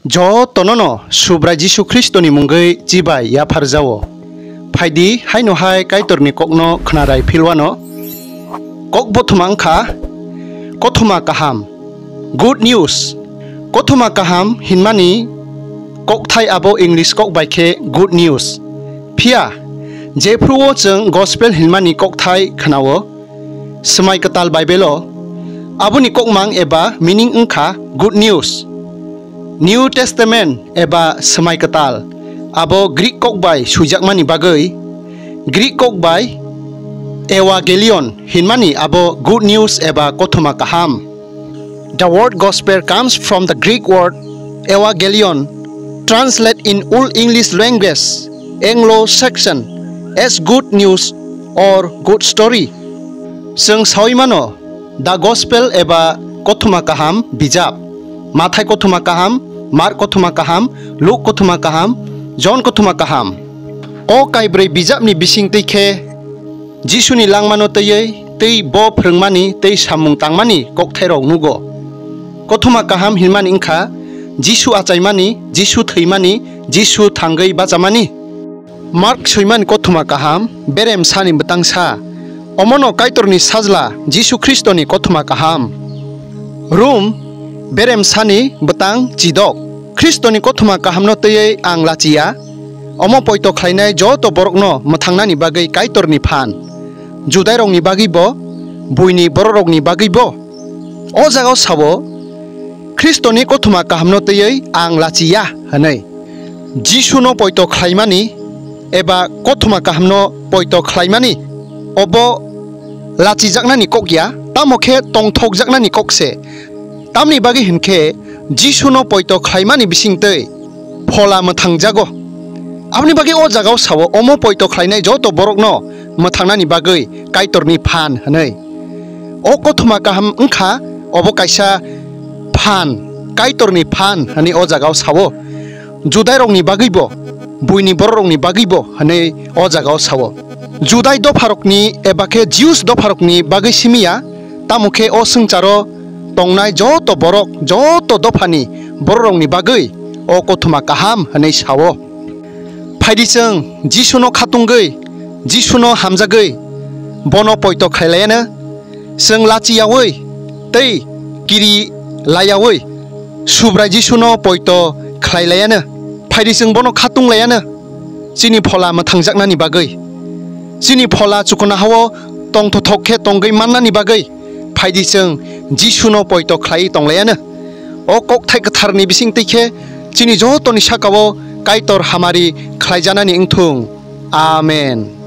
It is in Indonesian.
Jo tonono subra Jisu Kristo ni mungai jibai ya farjawo. Faidi haino hai kaitor ni kokno khnarai philwano. Kok bothumangkha Kothoma Kaham. Good news. Kothoma Kaham hinmani kok thai abo English kok baikhe good news. Phia jepruo jeng gospel hinmani kok thai khnawo. Semai ketal Bible aboni kokmang eba meaning engkha good news. New Testament eba semai ketal abo Greek kokbai sujakmani bagai Greek kokbai Evangelion hinmani abo good news eba Kothoma Kaham. The word gospel comes from the Greek word Evangelion, translated in Old English language Anglo-Saxon as good news or good story. Seng sawi the gospel eba Kothoma Kaham bijab Mathai Kothoma Kaham, Mark Kothoma Kaham, Luke Kothoma Kaham, John Kothoma Kaham. O kaibrei bijab ni bising teikhe Jisu ni langmano tei tei bo phrungmani tei samung tangmani kok thairok nugo. Kothoma Kaham hinmani engkha Jisu achaimani, Jisu theimani, Jisu thangai bachamani. Mark soimani Kothoma Kaham berem sani betangsa. Omono kaitorni sajla Jisu Kristo ni Kothoma Kaham. Rum berem sani betang jidok Kristo ni Kothoma Kaham no tei ang lachia. Omo poito khlainai joto borokno mthangnani bagai kaitorni phan. Judai rokni bagi bo, buini borok ni bagi bo. O jagao sabo Kristo ni Kothoma Kaham no tei ang lachia hanai. Jisu no poito khlaimani eba Kothoma Kaham no poito khlaimani. Obo lachi jaknani kokya tamokhe tongthok jaknani kokse. Tamni bagi hinkhe Jisu no poito khlaimani bisingtei phola mthangjago. Abni bagi o jagao sawo omo poito khlainai joto borokno mthangnani bagai kaitorni phan hanai. O Kothoma Kaham engkha obo kaisa phan kaitorni phan hani o jagao sawo. Judai rokni bagibo buini borokni bagibo hanai o jagao sawo. Judai dopharokni ebakhe Jews dopharokni bagai simia tamukhe o sungcharo tongnai joto borok joto dophani borokni bagai o Kothoma Kaham hanai sawo. Faidi seng Jisu no khatunggai Jisu no hamjagai bono poito khailayana seng lachiyawi tei kiri layawi subra Jisu no poito khailayana faidi seng bono khatunglayana sini phola mthangjaknani bagai sini phola chukuna hawo tongthokhe tongai mannani bagai faidi seng Jisu no poito khlai tonglayana o kokthai katharni bising teikhe sini jotoni sakao kaitor hamari khlaijanani engthung. Amen.